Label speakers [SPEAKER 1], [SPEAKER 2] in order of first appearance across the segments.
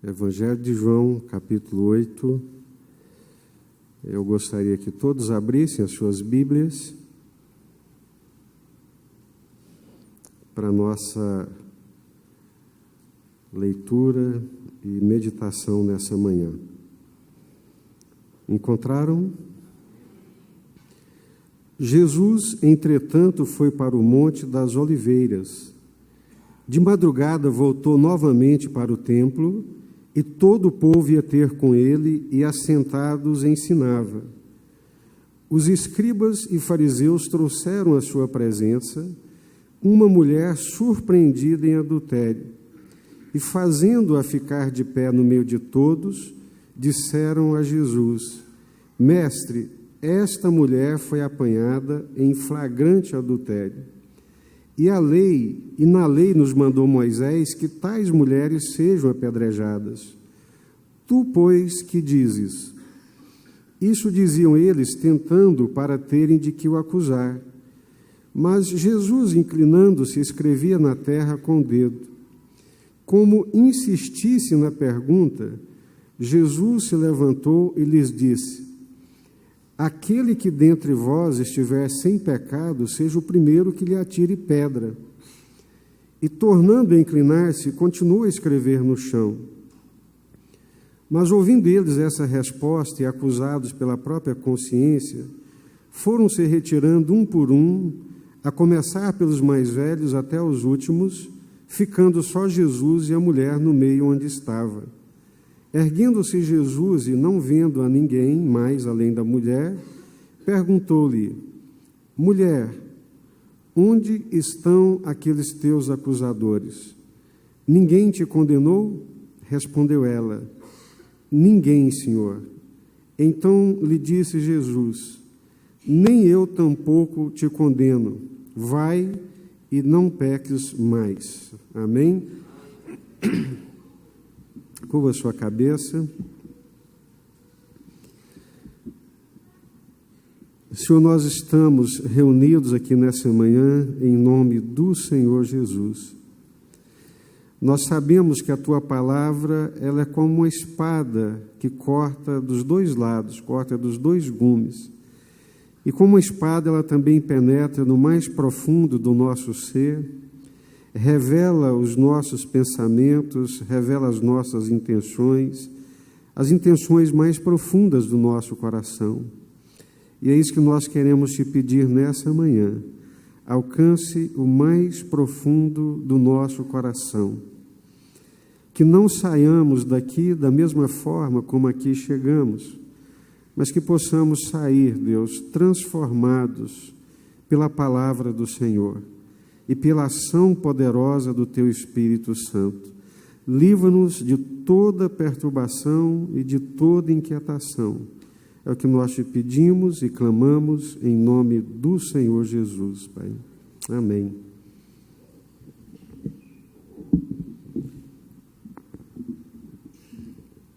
[SPEAKER 1] Evangelho de João, capítulo 8. Eu gostaria que todos abrissem as suas Bíblias para a nossa leitura e meditação nessa manhã. Encontraram? Jesus, entretanto, foi para o Monte das Oliveiras. De madrugada voltou novamente para o templo, e todo o povo ia ter com ele, e assentados ensinava. Os escribas e fariseus trouxeram à sua presença uma mulher surpreendida em adultério, e fazendo-a ficar de pé no meio de todos, disseram a Jesus: Mestre, esta mulher foi apanhada em flagrante adultério. E na lei nos mandou Moisés que tais mulheres sejam apedrejadas. Tu, pois, que dizes? Isso diziam eles, tentando para terem de que o acusar. Mas Jesus, inclinando-se, escrevia na terra com o dedo. Como insistisse na pergunta, Jesus se levantou e lhes disse: Aquele que dentre vós estiver sem pecado, seja o primeiro que lhe atire pedra. E, tornando a inclinar-se, continuou a escrever no chão. Mas, ouvindo eles essa resposta e acusados pela própria consciência, foram se retirando um por um, a começar pelos mais velhos até os últimos, ficando só Jesus e a mulher no meio onde estava. Erguendo-se Jesus e não vendo a ninguém mais além da mulher, perguntou-lhe: Mulher, onde estão aqueles teus acusadores? Ninguém te condenou? Respondeu ela: Ninguém, Senhor. Então lhe disse Jesus: Nem eu tampouco te condeno. Vai e não peques mais. Amém? Curva a sua cabeça. Senhor, nós estamos reunidos aqui nessa manhã em nome do Senhor Jesus. Nós sabemos que a Tua palavra, ela é como uma espada que corta dos dois lados, corta dos dois gumes. E como uma espada, ela também penetra no mais profundo do nosso ser, revela os nossos pensamentos, revela as nossas intenções, as intenções mais profundas do nosso coração. E é isso que nós queremos te pedir nessa manhã. Alcance o mais profundo do nosso coração. Que não saiamos daqui da mesma forma como aqui chegamos, mas que possamos sair, Deus, transformados pela palavra do Senhor e pela ação poderosa do Teu Espírito Santo. Livra-nos de toda perturbação e de toda inquietação. É o que nós te pedimos e clamamos em nome do Senhor Jesus, Pai. Amém.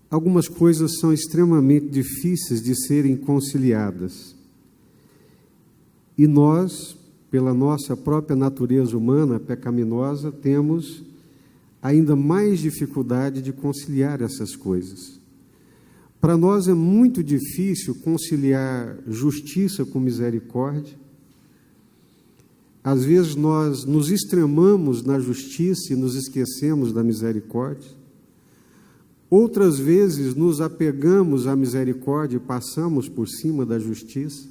[SPEAKER 1] Algumas coisas são extremamente difíceis de serem conciliadas. E nós, pela nossa própria natureza humana pecaminosa, temos ainda mais dificuldade de conciliar essas coisas. Para nós é muito difícil conciliar justiça com misericórdia. Às vezes nós nos extremamos na justiça e nos esquecemos da misericórdia. Outras vezes nos apegamos à misericórdia e passamos por cima da justiça.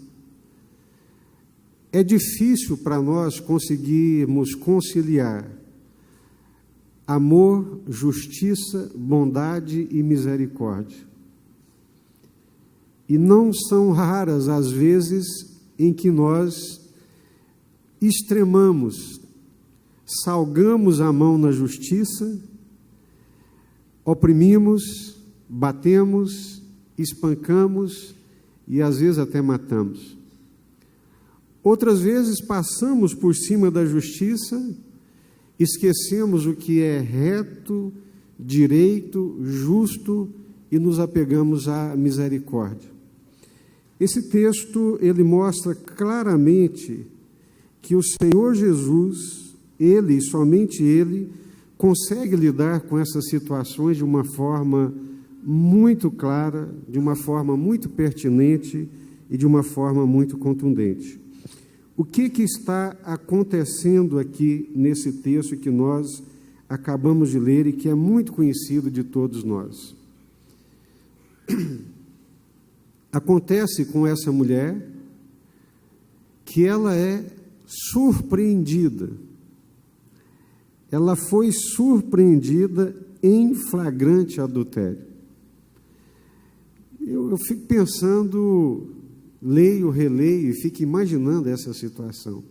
[SPEAKER 1] É difícil para nós conseguirmos conciliar amor, justiça, bondade e misericórdia. E não são raras as vezes em que nós extremamos, salgamos a mão na justiça, oprimimos, batemos, espancamos e às vezes até matamos. Outras vezes passamos por cima da justiça, esquecemos o que é reto, direito, justo e nos apegamos à misericórdia. Esse texto, ele mostra claramente que o Senhor Jesus, Ele e somente Ele, consegue lidar com essas situações de uma forma muito clara, de uma forma muito pertinente e de uma forma muito contundente. O que está acontecendo aqui nesse texto que nós acabamos de ler e que é muito conhecido de todos nós? Acontece com essa mulher que ela é surpreendida. Ela foi surpreendida em flagrante adultério. Eu fico pensando, leio, releio e fico imaginando essa situação.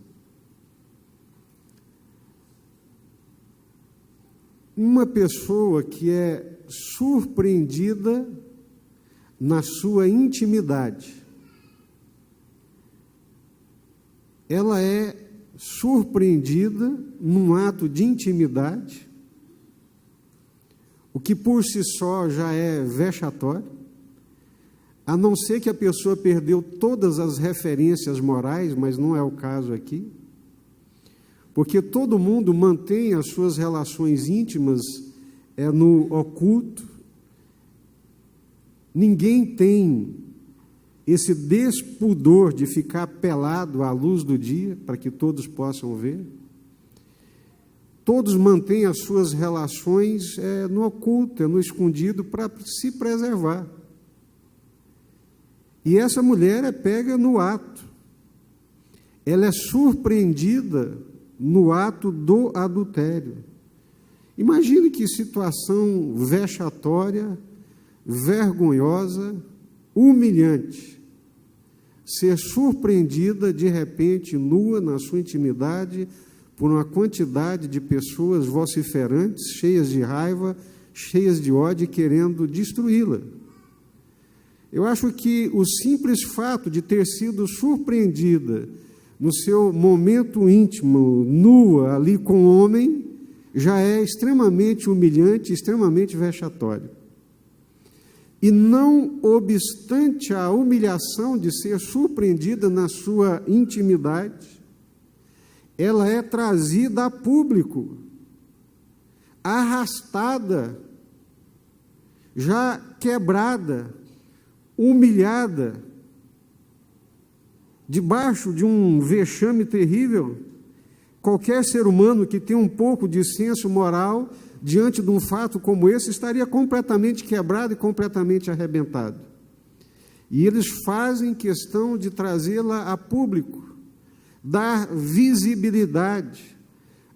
[SPEAKER 1] Uma pessoa que é surpreendida na sua intimidade, ela é surpreendida num ato de intimidade, o que por si só já é vexatório, a não ser que a pessoa perdeu todas as referências morais, mas não é o caso aqui, porque todo mundo mantém as suas relações íntimas no oculto. Ninguém tem esse despudor de ficar pelado à luz do dia, para que todos possam ver. Todos mantêm as suas relações no oculto, no escondido, para se preservar. E essa mulher é pega no ato. Ela é surpreendida no ato do adultério. Imagine que situação vexatória, vergonhosa, humilhante, ser surpreendida de repente nua na sua intimidade por uma quantidade de pessoas vociferantes, cheias de raiva, cheias de ódio, querendo destruí-la. Eu acho que o simples fato de ter sido surpreendida no seu momento íntimo, nua ali com o homem, já é extremamente humilhante, extremamente vexatório. E não obstante a humilhação de ser surpreendida na sua intimidade, ela é trazida a público, arrastada, já quebrada, humilhada, debaixo de um vexame terrível. Qualquer ser humano que tem um pouco de senso moral, diante de um fato como esse, estaria completamente quebrado e completamente arrebentado. E eles fazem questão de trazê-la a público, dar visibilidade,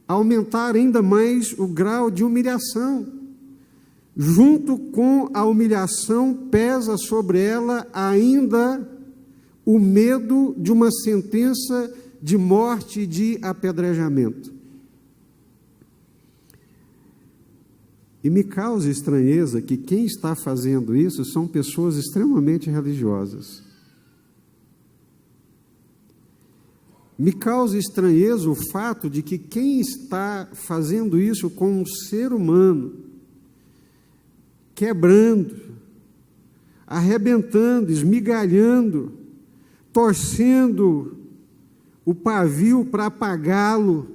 [SPEAKER 1] aumentar ainda mais o grau de humilhação. Junto com a humilhação, pesa sobre ela ainda o medo de uma sentença de morte e de apedrejamento. E me causa estranheza que quem está fazendo isso são pessoas extremamente religiosas. Me causa estranheza o fato de que quem está fazendo isso com um ser humano, quebrando, arrebentando, esmigalhando, torcendo o pavio para apagá-lo,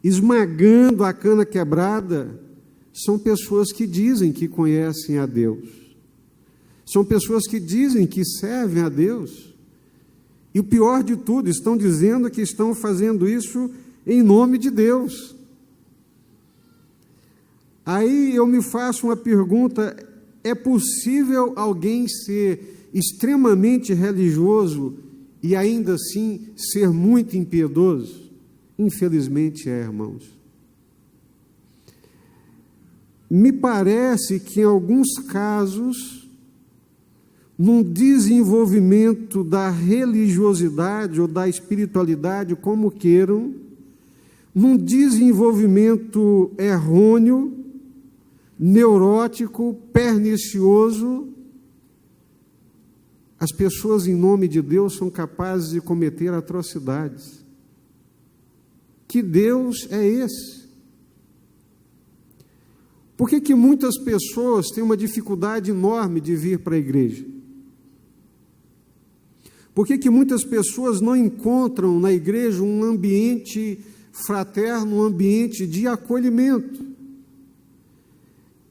[SPEAKER 1] esmagando a cana quebrada, são pessoas que dizem que conhecem a Deus. São pessoas que dizem que servem a Deus. E o pior de tudo, estão dizendo que estão fazendo isso em nome de Deus. Aí eu me faço uma pergunta: é possível alguém ser extremamente religioso e ainda assim ser muito impiedoso? Infelizmente é, irmãos. Me parece que em alguns casos, num desenvolvimento da religiosidade ou da espiritualidade, como queiram, num desenvolvimento errôneo, neurótico, pernicioso, as pessoas, em nome de Deus, são capazes de cometer atrocidades. Que Deus é esse? Por que muitas pessoas têm uma dificuldade enorme de vir para a igreja? Por que muitas pessoas não encontram na igreja um ambiente fraterno, um ambiente de acolhimento?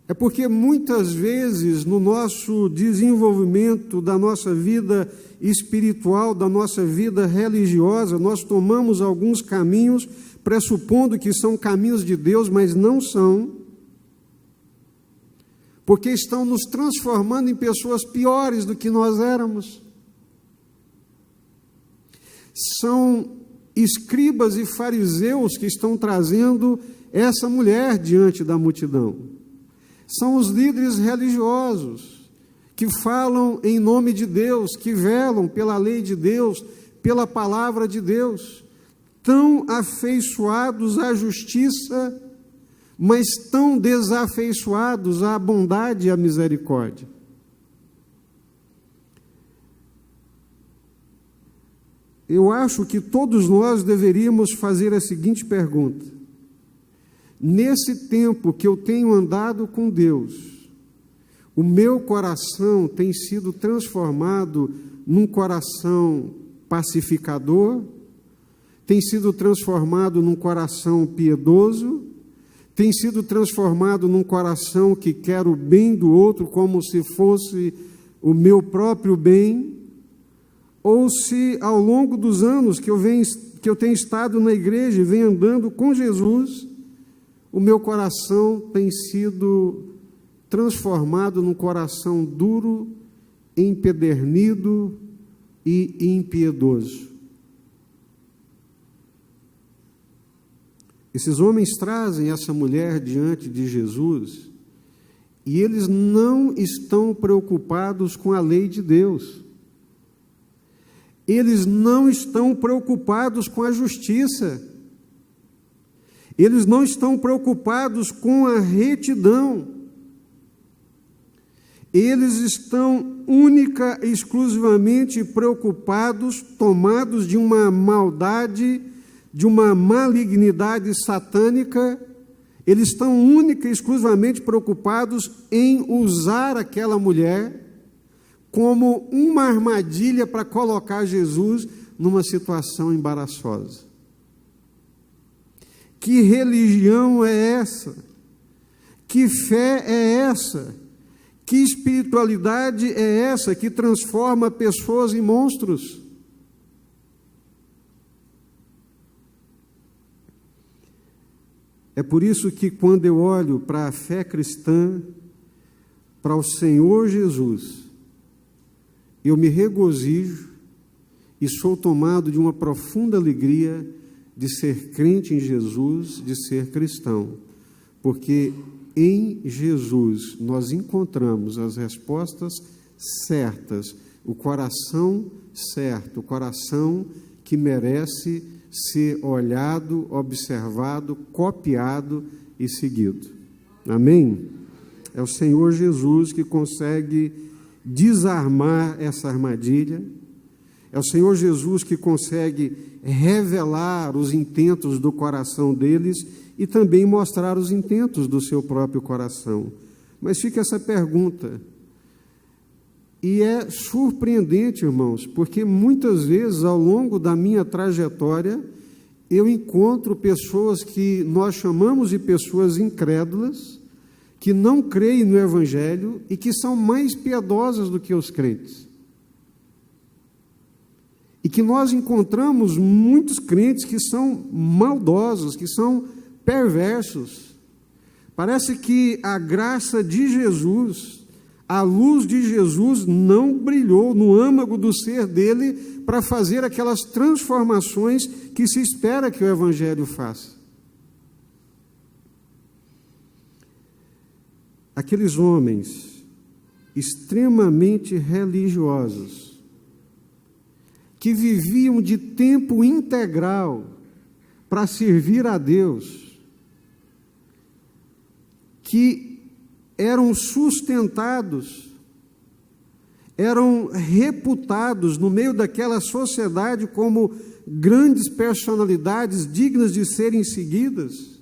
[SPEAKER 1] É porque muitas vezes no nosso desenvolvimento da nossa vida espiritual, da nossa vida religiosa, nós tomamos alguns caminhos pressupondo que são caminhos de Deus, mas não são, porque estão nos transformando em pessoas piores do que nós éramos. São escribas e fariseus que estão trazendo essa mulher diante da multidão. São os líderes religiosos que falam em nome de Deus, que velam pela lei de Deus, pela palavra de Deus, tão afeiçoados à justiça, mas tão desafeiçoados à bondade e à misericórdia. Eu acho que todos nós deveríamos fazer a seguinte pergunta: nesse tempo que eu tenho andado com Deus, o meu coração tem sido transformado num coração pacificador, tem sido transformado num coração piedoso, tem sido transformado num coração que quer o bem do outro como se fosse o meu próprio bem, ou se ao longo dos anos que eu tenho estado na igreja e venho andando com Jesus, o meu coração tem sido transformado num coração duro, empedernido e impiedoso. Esses homens trazem essa mulher diante de Jesus e eles não estão preocupados com a lei de Deus. Eles não estão preocupados com a justiça. Eles não estão preocupados com a retidão. Eles estão única e exclusivamente preocupados, tomados de uma maldade, de uma malignidade satânica. Eles estão única e exclusivamente preocupados em usar aquela mulher como uma armadilha para colocar Jesus numa situação embaraçosa. Que religião é essa? Que fé é essa? Que espiritualidade é essa que transforma pessoas em monstros? É por isso que quando eu olho para a fé cristã, para o Senhor Jesus, eu me regozijo e sou tomado de uma profunda alegria de ser crente em Jesus, de ser cristão, porque em Jesus nós encontramos as respostas certas, o coração certo, o coração que merece ser olhado, observado, copiado e seguido. Amém? É o Senhor Jesus que consegue desarmar essa armadilha. É o Senhor Jesus que consegue revelar os intentos do coração deles e também mostrar os intentos do seu próprio coração. Mas fica essa pergunta, e é surpreendente, irmãos, porque muitas vezes ao longo da minha trajetória eu encontro pessoas que nós chamamos de pessoas incrédulas, que não creem no Evangelho e que são mais piedosas do que os crentes. E que nós encontramos muitos crentes que são maldosos, que são perversos. Parece que a graça de Jesus, a luz de Jesus não brilhou no âmago do ser dele para fazer aquelas transformações que se espera que o Evangelho faça. Aqueles homens extremamente religiosos, que viviam de tempo integral para servir a Deus, que eram sustentados, eram reputados no meio daquela sociedade como grandes personalidades dignas de serem seguidas,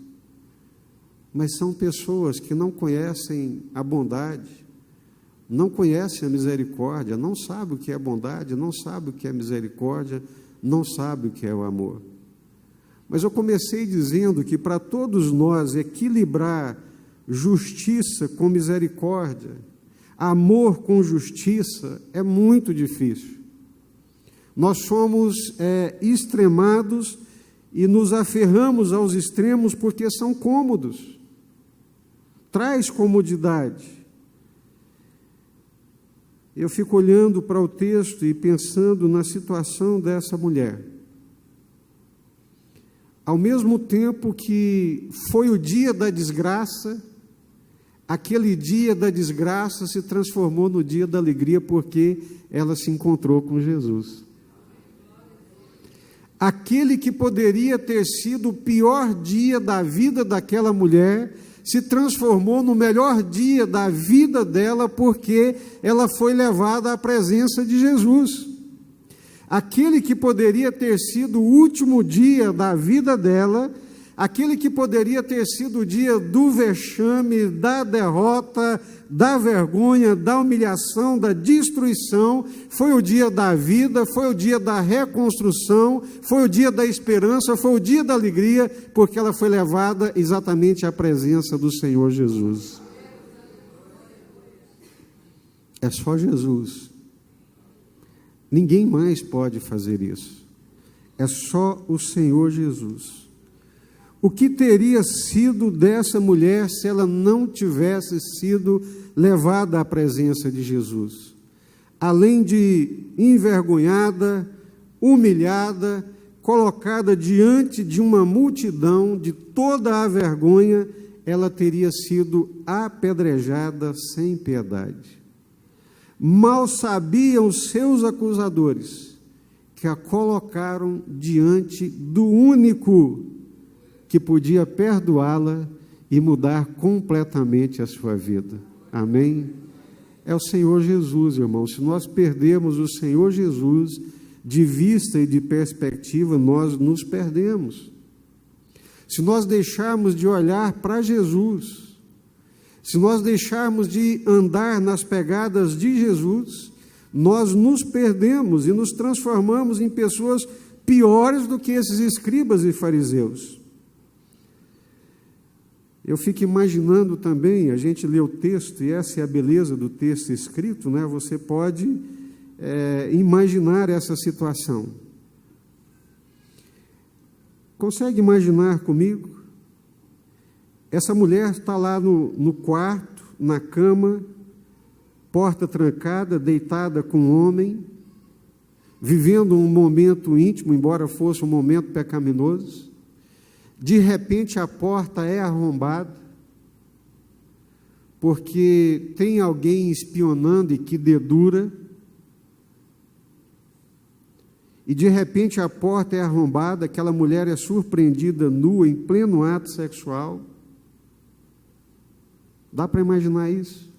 [SPEAKER 1] mas são pessoas que não conhecem a bondade, não conhecem a misericórdia, não sabem o que é bondade, não sabem o que é misericórdia, não sabem o que é o amor. Mas eu comecei dizendo que para todos nós equilibrar justiça com misericórdia, amor com justiça, é muito difícil. Nós somos extremados e nos aferramos aos extremos porque são cômodos, traz comodidade. Eu fico olhando para o texto e pensando na situação dessa mulher. Ao mesmo tempo que foi o dia da desgraça, aquele dia da desgraça se transformou no dia da alegria, porque ela se encontrou com Jesus. Aquele que poderia ter sido o pior dia da vida daquela mulher, se transformou no melhor dia da vida dela, porque ela foi levada à presença de Jesus. Aquele que poderia ter sido o último dia da vida dela, aquele que poderia ter sido o dia do vexame, da derrota, da vergonha, da humilhação, da destruição, foi o dia da vida, foi o dia da reconstrução, foi o dia da esperança, foi o dia da alegria, porque ela foi levada exatamente à presença do Senhor Jesus. É só Jesus. Ninguém mais pode fazer isso. É só o Senhor Jesus. O que teria sido dessa mulher se ela não tivesse sido levada à presença de Jesus? Além de envergonhada, humilhada, colocada diante de uma multidão, de toda a vergonha, ela teria sido apedrejada sem piedade. Mal sabiam os seus acusadores que a colocaram diante do único que podia perdoá-la e mudar completamente a sua vida. Amém? É o Senhor Jesus, irmão. Se nós perdermos o Senhor Jesus de vista e de perspectiva, nós nos perdemos. Se nós deixarmos de olhar para Jesus, se nós deixarmos de andar nas pegadas de Jesus, nós nos perdemos e nos transformamos em pessoas piores do que esses escribas e fariseus. Eu fico imaginando também, a gente lê o texto, e essa é a beleza do texto escrito, né? Você pode imaginar essa situação. Consegue imaginar comigo? Essa mulher está lá no quarto, na cama, porta trancada, deitada com um homem, vivendo um momento íntimo, embora fosse um momento pecaminoso. De repente a porta é arrombada, porque tem alguém espionando e que dedura, e de repente a porta é arrombada, aquela mulher é surpreendida nua, em pleno ato sexual. Dá para imaginar isso?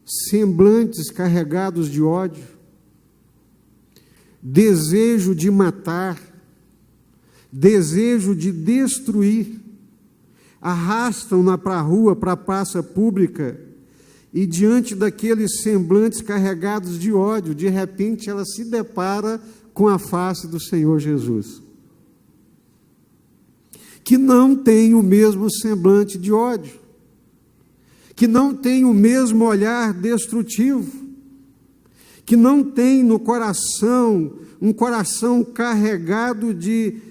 [SPEAKER 1] Semblantes carregados de ódio, desejo de matar, desejo de destruir, arrastam-na para a rua, para a praça pública, e diante daqueles semblantes carregados de ódio, de repente ela se depara com a face do Senhor Jesus, que não tem o mesmo semblante de ódio, que não tem o mesmo olhar destrutivo, que não tem no coração um coração carregado de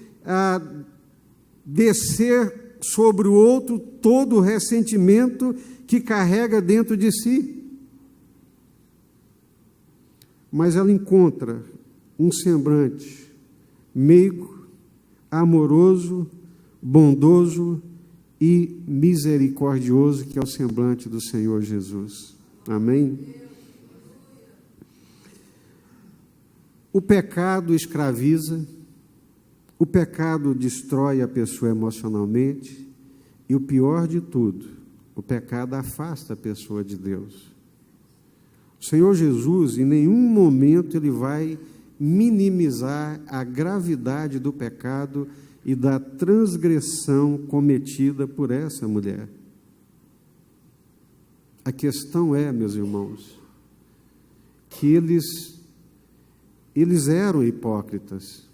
[SPEAKER 1] descer sobre o outro todo o ressentimento que carrega dentro de si. Mas ela encontra um semblante meigo, amoroso, bondoso e misericordioso, que é o semblante do Senhor Jesus. Amém? O pecado escraviza, o pecado destrói a pessoa emocionalmente, e o pior de tudo, o pecado afasta a pessoa de Deus. O Senhor Jesus, em nenhum momento, ele vai minimizar a gravidade do pecado e da transgressão cometida por essa mulher. A questão é, meus irmãos, que eles eram hipócritas.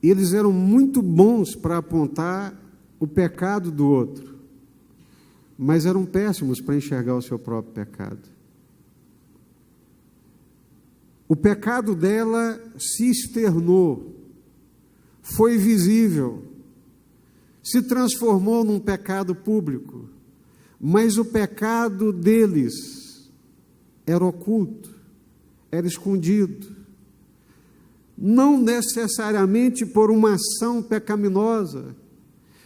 [SPEAKER 1] Eles eram muito bons para apontar o pecado do outro, mas eram péssimos para enxergar o seu próprio pecado. O pecado dela se externou, foi visível, se transformou num pecado público, mas o pecado deles era oculto, era escondido, não necessariamente por uma ação pecaminosa,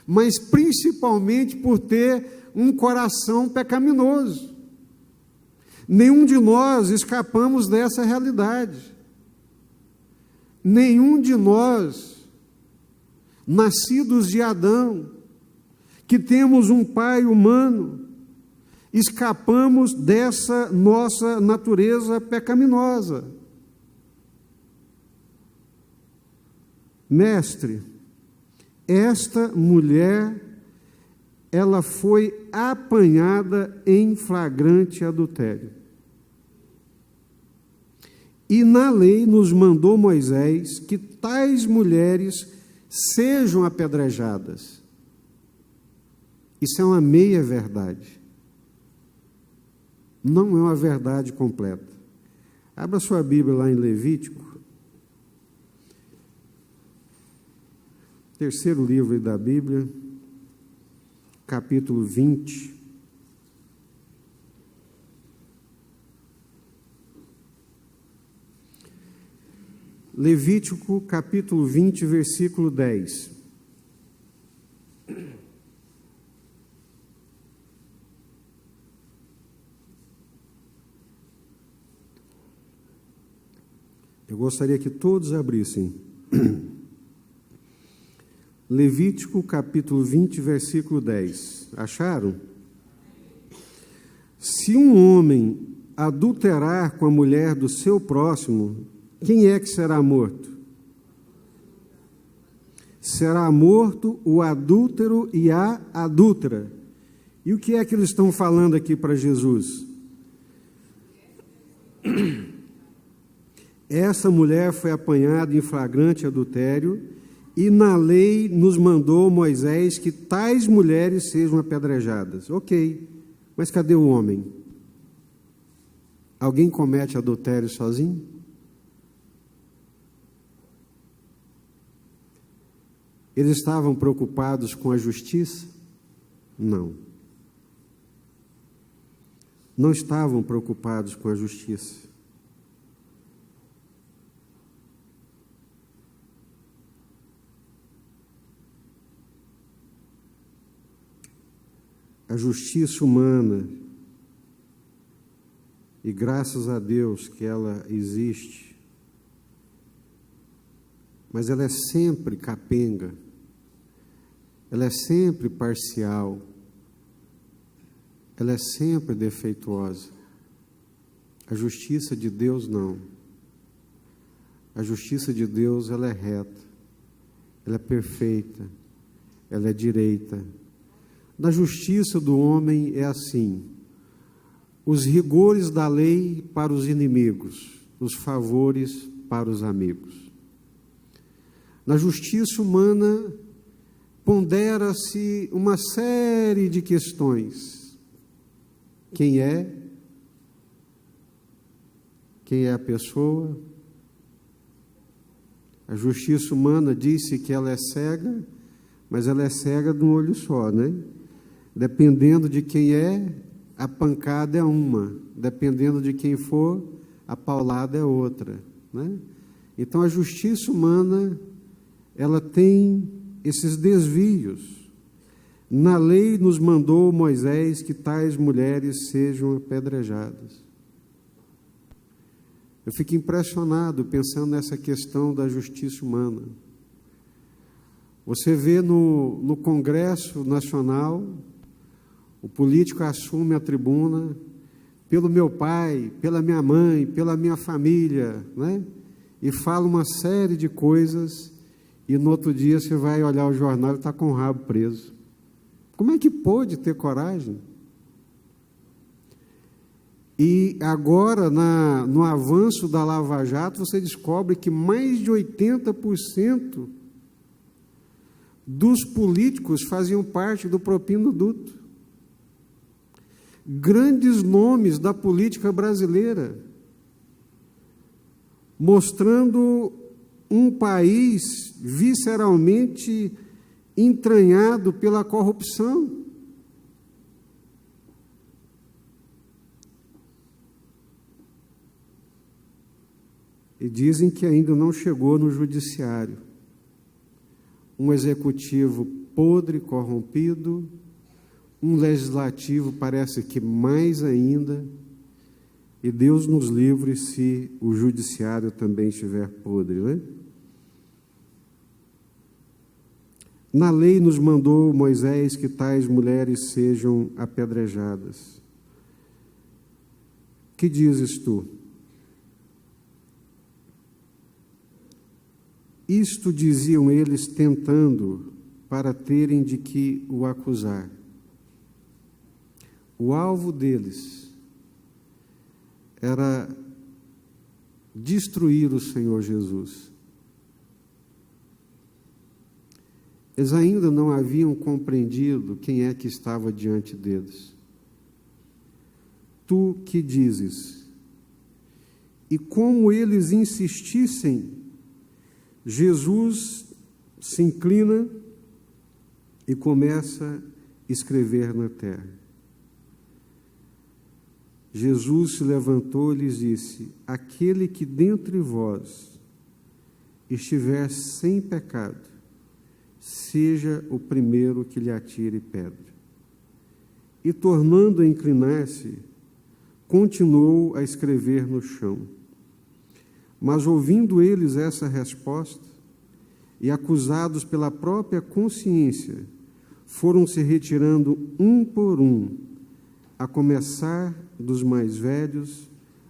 [SPEAKER 1] mas principalmente por ter um coração pecaminoso. Nenhum de nós escapamos dessa realidade. Nenhum de nós, nascidos de Adão, que temos um pai humano, escapamos dessa nossa natureza pecaminosa. Mestre, esta mulher, ela foi apanhada em flagrante adultério. E na lei nos mandou Moisés que tais mulheres sejam apedrejadas. Isso é uma meia-verdade. Não é uma verdade completa. Abra sua Bíblia lá em Levítico, terceiro livro da Bíblia, capítulo 20. Levítico, capítulo 20, versículo 10. Eu gostaria que todos abrissem. Levítico, capítulo 20, versículo 10. Acharam? Se um homem adulterar com a mulher do seu próximo, quem é que será morto? Será morto o adúltero e a adúltera. E o que é que eles estão falando aqui para Jesus? Essa mulher foi apanhada em flagrante adultério e na lei nos mandou Moisés que tais mulheres sejam apedrejadas. Ok, mas cadê o homem? Alguém comete adultério sozinho? Eles estavam preocupados com a justiça? Não. Não estavam preocupados com a justiça. A justiça humana, e graças a Deus que ela existe, mas ela é sempre capenga, ela é sempre parcial, ela é sempre defeituosa. A justiça de Deus não. A justiça de Deus, ela é reta, ela é perfeita, ela é direita. Na justiça do homem é assim: os rigores da lei para os inimigos, os favores para os amigos. Na justiça humana, pondera-se uma série de questões. Quem é? Quem é a pessoa? A justiça humana disse que ela é cega, mas ela é cega de um olho só, né? Dependendo de quem é, a pancada é uma. Dependendo de quem for, a paulada é outra, né? Então, a justiça humana, ela tem esses desvios. Na lei nos mandou Moisés que tais mulheres sejam apedrejadas. Eu fico impressionado pensando nessa questão da justiça humana. Você vê no Congresso Nacional, o político assume a tribuna, pelo meu pai, pela minha mãe, pela minha família, né? E fala uma série de coisas, e no outro dia você vai olhar o jornal e está com o rabo preso. Como é que pôde ter coragem? E agora, no avanço da Lava Jato, você descobre que mais de 80% dos políticos faziam parte do propinoduto. Grandes nomes da política brasileira, mostrando um país visceralmente entranhado pela corrupção. E dizem que ainda não chegou no judiciário um executivo podre, corrompido, um legislativo parece que mais ainda, e Deus nos livre se o judiciário também estiver podre, né? Na lei nos mandou Moisés que tais mulheres sejam apedrejadas. Que dizes tu? Isto diziam eles tentando para terem de que o acusar. O alvo deles era destruir o Senhor Jesus. Eles ainda não haviam compreendido quem é que estava diante deles. Tu que dizes? E como eles insistissem, Jesus se inclina e começa a escrever na terra. Jesus se levantou e lhes disse: aquele que dentre vós estiver sem pecado, seja o primeiro que lhe atire pedra. E tornando a inclinar-se, continuou a escrever no chão. Mas ouvindo eles essa resposta, e acusados pela própria consciência, foram se retirando um por um, a começar dos mais velhos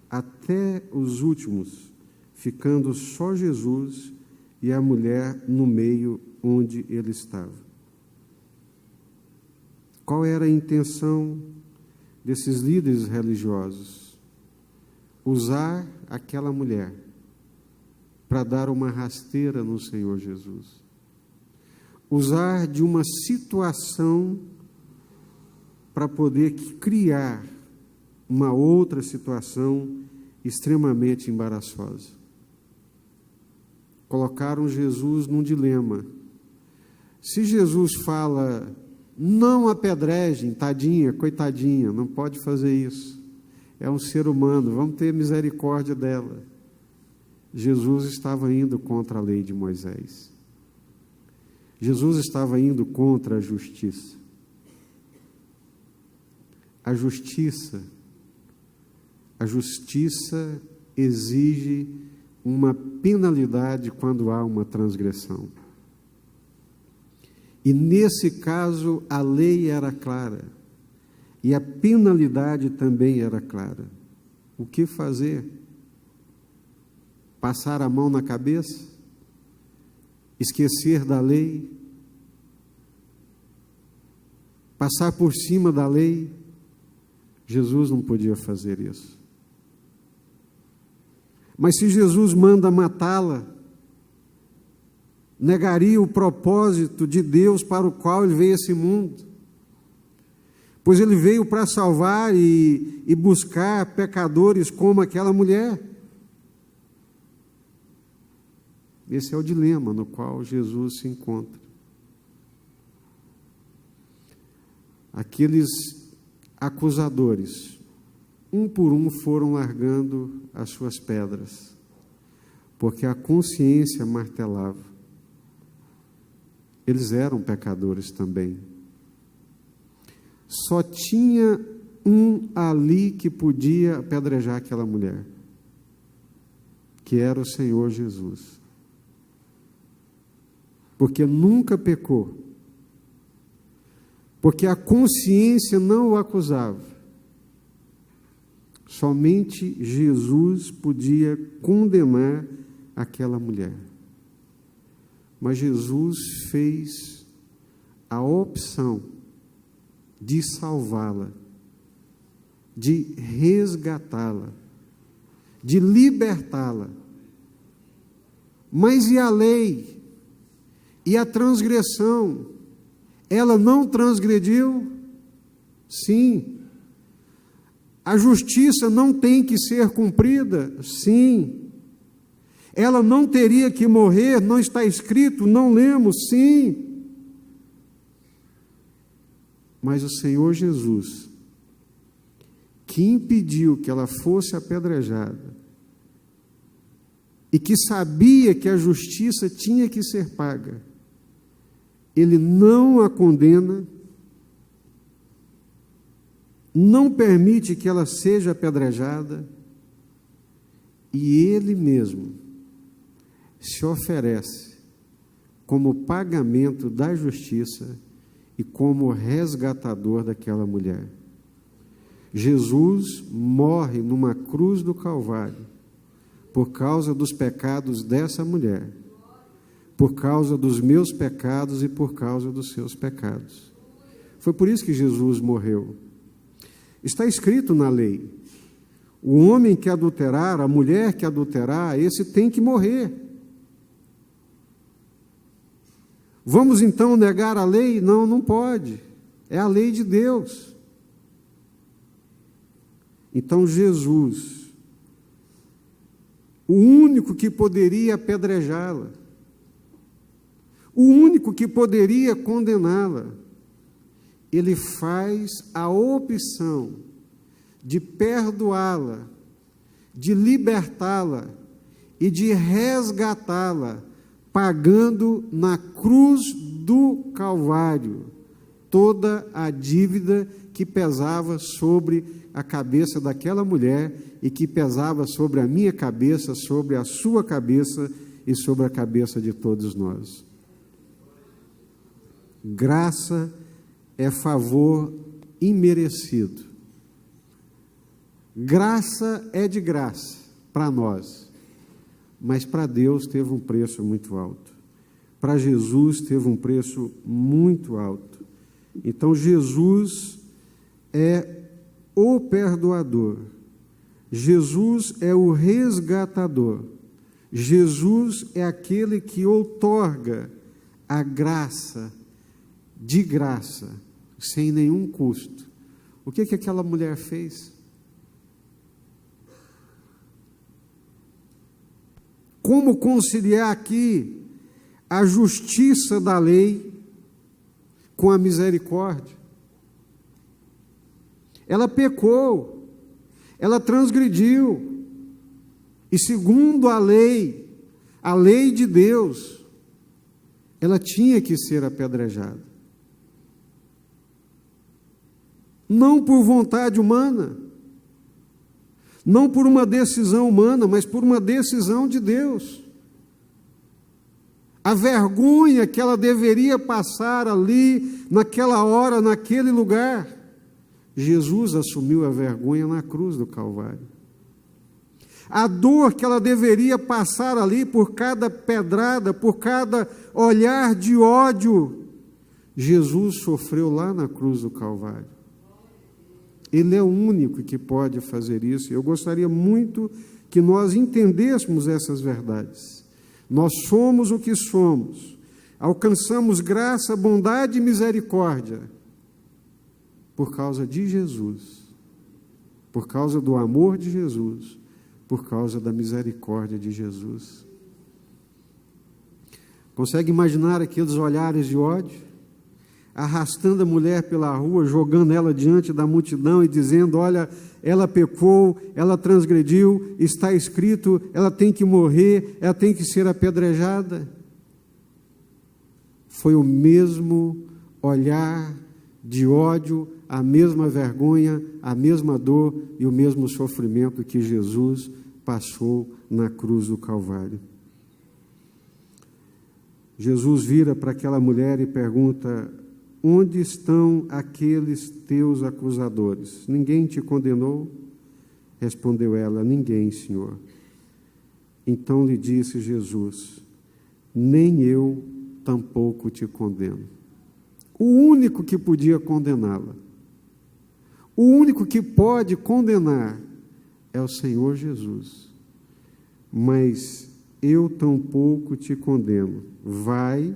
[SPEAKER 1] até os últimos, ficando só Jesus e a mulher no meio onde ele estava. Qual era a intenção desses líderes religiosos? Usar aquela mulher para dar uma rasteira no Senhor Jesus. Usar de uma situação para poder criar uma outra situação extremamente embaraçosa. Colocaram Jesus num dilema. Se Jesus fala, não apedrejem, tadinha, coitadinha, não pode fazer isso. É um ser humano, vamos ter misericórdia dela. Jesus estava indo contra a lei de Moisés. Jesus estava indo contra a justiça. A justiça exige uma penalidade quando há uma transgressão. E nesse caso a lei era clara e a penalidade também era clara. O que fazer? Passar a mão na cabeça? Esquecer da lei? Passar por cima da lei? Jesus não podia fazer isso. Mas se Jesus manda matá-la, negaria o propósito de Deus para o qual ele veio a esse mundo. Pois ele veio para salvar e buscar pecadores como aquela mulher. Esse é o dilema no qual Jesus se encontra. Aqueles acusadores, um por um, foram largando as suas pedras, porque a consciência martelava. Eles eram pecadores também. Só tinha um ali que podia apedrejar aquela mulher, que era o Senhor Jesus. Porque nunca pecou, porque a consciência não o acusava. Somente Jesus podia condenar aquela mulher. Mas Jesus fez a opção de salvá-la, de resgatá-la, de libertá-la. Mas e a lei? E a transgressão, ela não transgrediu? Sim. A justiça não tem que ser cumprida? Sim. Ela não teria que morrer? Não está escrito, não lemos? Sim. Mas o Senhor Jesus, que impediu que ela fosse apedrejada, e que sabia que a justiça tinha que ser paga, Ele não a condena, não permite que ela seja apedrejada, e Ele mesmo se oferece como pagamento da justiça e como resgatador daquela mulher. Jesus morre numa cruz do Calvário por causa dos pecados dessa mulher, por causa dos meus pecados e por causa dos seus pecados. Foi por isso que Jesus morreu. Está escrito na lei: o homem que adulterar, a mulher que adulterar, esse tem que morrer. Vamos então negar a lei? Não, não pode. É a lei de Deus. Então Jesus, o único que poderia apedrejá-la, o único que poderia condená-la, Ele faz a opção de perdoá-la, de libertá-la e de resgatá-la, pagando na cruz do Calvário toda a dívida que pesava sobre a cabeça daquela mulher e que pesava sobre a minha cabeça, sobre a sua cabeça e sobre a cabeça de todos nós. Graça é favor imerecido. Graça é de graça para nós, mas para Deus teve um preço muito alto. Para Jesus teve um preço muito alto. Então Jesus é o perdoador. Jesus é o resgatador. Jesus é aquele que outorga a graça de graça, sem nenhum custo. O que aquela mulher fez? Como conciliar aqui a justiça da lei com a misericórdia? Ela pecou, ela transgrediu, e segundo a lei de Deus, ela tinha que ser apedrejada. Não por vontade humana, não por uma decisão humana, mas por uma decisão de Deus. A vergonha que ela deveria passar ali, naquela hora, naquele lugar, Jesus assumiu a vergonha na cruz do Calvário. A dor que ela deveria passar ali por cada pedrada, por cada olhar de ódio, Jesus sofreu lá na cruz do Calvário. Ele é o único que pode fazer isso. Eu gostaria muito que nós entendêssemos essas verdades. Nós somos o que somos, alcançamos graça, bondade e misericórdia por causa de Jesus, por causa do amor de Jesus, por causa da misericórdia de Jesus. Consegue imaginar aqueles olhares de ódio? Arrastando a mulher pela rua, jogando ela diante da multidão e dizendo: olha, ela pecou, ela transgrediu, está escrito, ela tem que morrer, ela tem que ser apedrejada. Foi o mesmo olhar de ódio, a mesma vergonha, a mesma dor e o mesmo sofrimento que Jesus passou na cruz do Calvário. Jesus vira para aquela mulher e pergunta: onde estão aqueles teus acusadores? Ninguém te condenou? Respondeu ela: ninguém, Senhor. Então lhe disse Jesus: nem eu tampouco te condeno. O único que podia condená-la, o único que pode condenar é o Senhor Jesus. Mas eu tampouco te condeno. Vai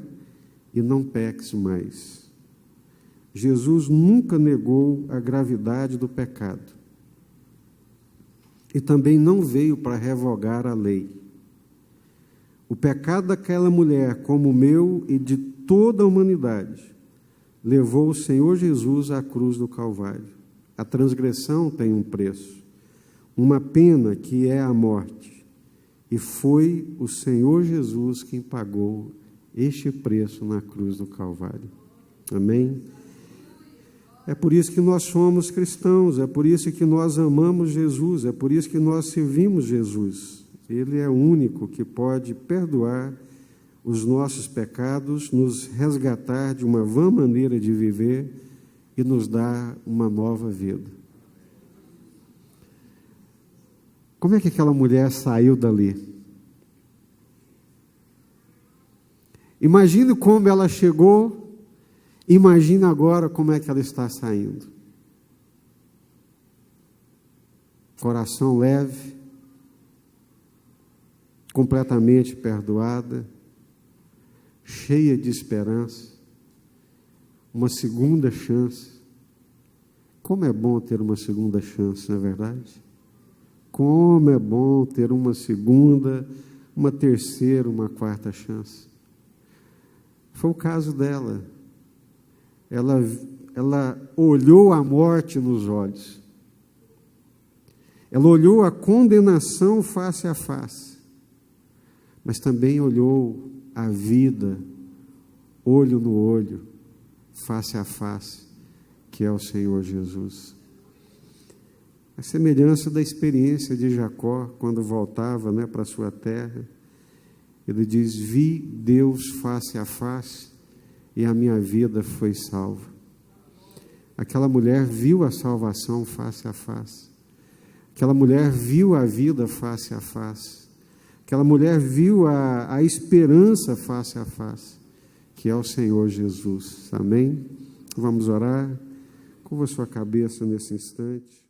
[SPEAKER 1] e não peques mais. Jesus nunca negou a gravidade do pecado e também não veio para revogar a lei. O pecado daquela mulher, como o meu e de toda a humanidade, levou o Senhor Jesus à cruz do Calvário. A transgressão tem um preço, uma pena que é a morte, e foi o Senhor Jesus quem pagou este preço na cruz do Calvário. Amém? É por isso que nós somos cristãos, é por isso que nós amamos Jesus, é por isso que nós servimos Jesus. Ele é o único que pode perdoar os nossos pecados, nos resgatar de uma vã maneira de viver e nos dar uma nova vida. Como é que aquela mulher saiu dali? Imagine como ela chegou, imagine agora como é que ela está saindo. Coração leve, completamente perdoada, cheia de esperança, uma segunda chance. Como é bom ter uma segunda chance, não é verdade? Como é bom ter uma segunda, uma terceira, uma quarta chance. Foi o caso dela. Ela olhou a morte nos olhos. Ela olhou a condenação face a face. Mas também olhou a vida, olho no olho, face a face, que é o Senhor Jesus. A semelhança da experiência de Jacó, quando voltava, para a sua terra, ele diz: vi Deus face a face e a minha vida foi salva. Aquela mulher viu a salvação face a face. Aquela mulher viu a vida face a face. Aquela mulher viu a esperança face a face, que é o Senhor Jesus. Amém? Vamos orar? Curva sua cabeça nesse instante.